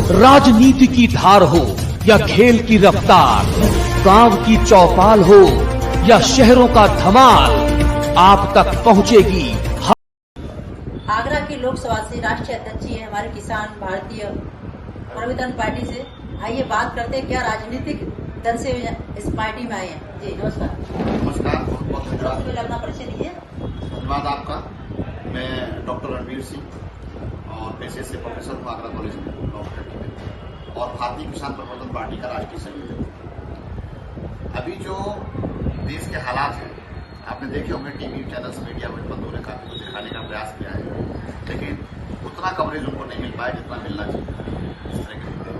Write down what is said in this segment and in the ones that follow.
राजनीति की धार हो या खेल की रफ्तार, गांव की चौपाल हो या शहरों का धमाल, आप तक पहुंचेगी। आगरा की लोकसभा से राष्ट्रीय अध्यक्ष जी है हमारे किसान भारतीय प्रविधान पार्टी से। आइए बात करते हैं क्या राजनीतिक दल से इस पार्टी में आए हैं। जी नमस्कार। नमस्कार, बहुत बहुत धन्यवाद। सबसे पहले अपना परिचय दीजिए। धन्यवाद आपका। मैं डॉक्टर रणवीर सिंह और पेशे से प्रोफेसर हूँ आगरा कॉलेज में लॉ फैकल्टी में और भारतीय किसान प्रवर्तन पार्टी का राष्ट्रीय संयोजक। अभी जो देश के हालात हैं आपने देखे होंगे, टीवी चैनल्स मीडिया में बंधुओं ने काफी कुछ दिखाने का प्रयास किया है, लेकिन उतना कवरेज उनको नहीं मिल पाया जितना मिलना चाहिए इस तरह के मुद्दे।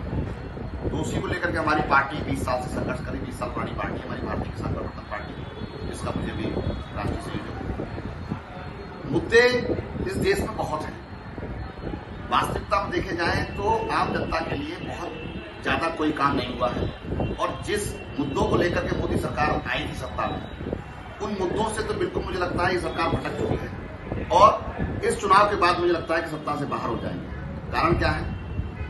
तो उसी को लेकर के हमारी पार्टी 20 साल से संघर्ष करी। 20 साल पुरानी पार्टी हमारी भारतीय किसान प्रवर्तन पार्टी, जिसका मुझे भी राष्ट्रीय संयोजक। मुद्दे इस देश में बहुत हैं। वास्तविकता में देखे जाए तो आम जनता के लिए बहुत ज्यादा कोई काम नहीं हुआ है और जिस मुद्दों को लेकर के मोदी सरकार आई थी सत्ता में, उन मुद्दों से तो बिल्कुल मुझे लगता है ये सरकार भटक चुकी है और इस चुनाव के बाद मुझे लगता है कि सत्ता से बाहर हो जाएंगे। कारण क्या है?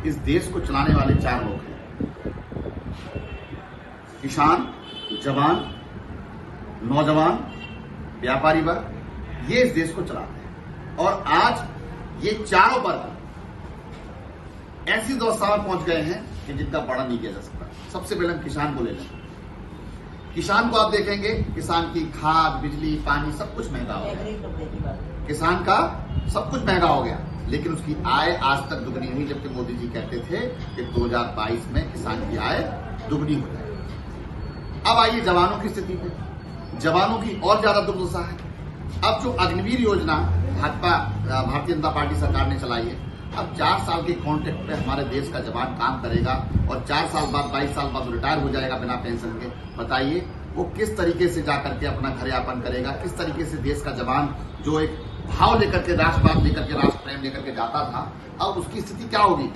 इस देश को चलाने वाले 4 लोग हैं: किसान, जवान, नौजवान, व्यापारी वर्ग। ये इस देश को चलाते हैं और आज ये चारों वर्ग ऐसी अवस्था में पहुंच गए हैं कि जिनका वर्णन नहीं किया जा सकता। सबसे पहले हम किसान को ले लें। किसान को आप देखेंगे, किसान की खाद, बिजली, पानी सब कुछ महंगा हो गया। किसान का सब कुछ महंगा हो गया, लेकिन उसकी आय आज तक दुगनी हुई, जबकि मोदी जी कहते थे कि 2022 में किसान की आय दुगनी हो जाएगी। अब आइए जवानों की स्थिति पे। जवानों की और ज्यादा दुर्दशा है। अब जो अग्निवीर योजना भारतीय जनता पार्टी सरकार ने चलाई है, अब 4 साल के कॉन्ट्रैक्ट पे हमारे देश का जवान काम करेगा और 4 साल बाद 22 साल बाद रिटायर हो जाएगा बिना पेंशन के। बताइए वो किस तरीके से जाकर के अपना घर यापन करेगा, किस तरीके से देश का जवान जो एक भाव लेकर के, राष्ट्रवाद लेकर के, राष्ट्र प्रेम लेकर के जाता था, अब उसकी स्थिति क्या होगी?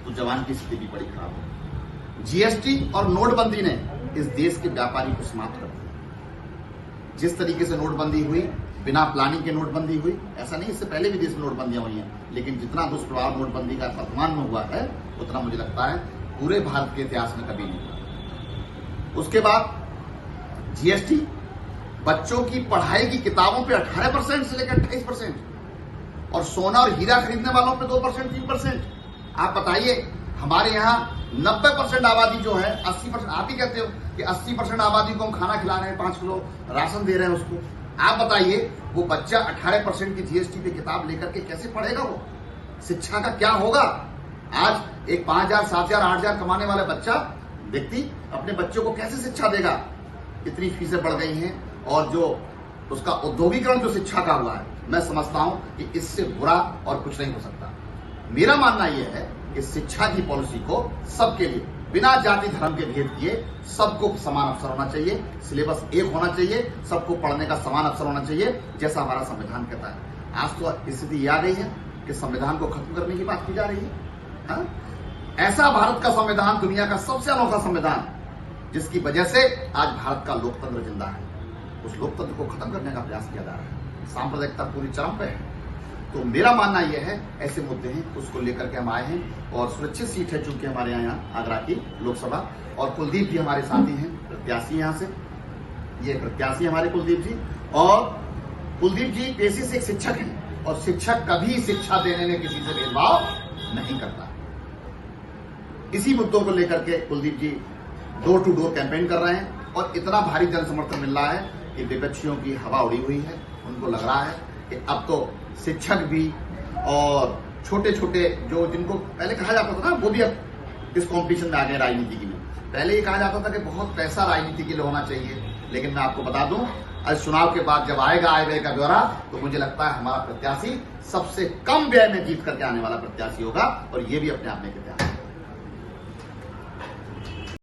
तो जवान की स्थिति भी बड़ी खराब है। जीएसटी और नोटबंदी ने इस देश के व्यापारी को समाप्त कर दिया। जिस तरीके से नोटबंदी हुई, बिना प्लानिंग के नोटबंदी हुई, ऐसा नहीं, इससे पहले भी देश में नोटबंदियां हुई हैं, लेकिन जितना दुष्प्रभाव नोटबंदी का वर्तमान में हुआ है उतना मुझे लगता है पूरे भारत के इतिहास में कभी नहीं हुआ। उसके बाद जीएसटी, बच्चों की पढ़ाई की किताबों पे 18% से लेकर 28% और सोना और हीरा खरीदने वालों पे 2%, 3%। आप बताइए, हमारे यहाँ 90% आबादी जो है, 80%, आप ही कहते हो कि 80% आबादी को हम खाना खिला रहे हैं, 5 किलो राशन दे रहे हैं उसको। आप बताइए वो बच्चा 18% की जीएसटी पे किताब लेकर के कैसे पढ़ेगा? वो शिक्षा का क्या होगा? आज एक 5,000, 7,000, 8,000 कमाने वाला बच्चा, व्यक्ति अपने बच्चों को कैसे शिक्षा देगा? इतनी फीसें बढ़ गई हैं और जो उसका औद्योगिकरण जो शिक्षा का हुआ है, मैं समझता हूं कि इससे बुरा और कुछ नहीं हो सकता। मेरा मानना यह है कि शिक्षा की पॉलिसी को सबके लिए, बिना जाति धर्म के भेद किए, सबको समान अवसर होना चाहिए, सिलेबस एक होना चाहिए, सबको पढ़ने का समान अवसर होना चाहिए, जैसा हमारा संविधान कहता है। आज तो स्थिति ये आ गई है कि संविधान को खत्म करने की बात की जा रही है। हाँ? ऐसा भारत का संविधान, दुनिया का सबसे अनोखा संविधान, जिसकी वजह से आज भारत का लोकतंत्र जिंदा है, उस लोकतंत्र को खत्म करने का प्रयास किया जा रहा है। सांप्रदायिकता पूरी चरम पे है। तो मेरा मानना यह है, ऐसे मुद्दे हैं, उसको लेकर के हम आए हैं और सुरक्षित सीट है चूंकि हमारे यहाँ आगरा की लोकसभा, और कुलदीप जी हमारे साथी हैं, प्रत्याशी यहाँ से, ये प्रत्याशी हमारे कुलदीप जी। और कुलदीप जी पेशे से एक शिक्षक हैं और शिक्षक कभी शिक्षा देने में किसी से भेदभाव नहीं करता। इसी मुद्दों को लेकर के कुलदीप जी डोर टू डोर कैंपेन कर रहे हैं और इतना भारी जन समर्थन मिल रहा है कि विपक्षियों की हवा उड़ी हुई है। उनको लग रहा है कि अब तो शिक्षक भी और छोटे छोटे जो जिनको पहले कहा जाता था ना, वो भी अब इस कॉम्पिटिशन में आ गए राजनीति की में। पहले ये कहा जाता था कि बहुत पैसा राजनीति के लिए होना चाहिए, लेकिन मैं आपको बता दूं, आज चुनाव के बाद जब आएगा आय व्यय का ब्यौरा, तो मुझे लगता है हमारा प्रत्याशी सबसे कम व्यय में जीत करके आने वाला प्रत्याशी होगा और ये भी अपने आप में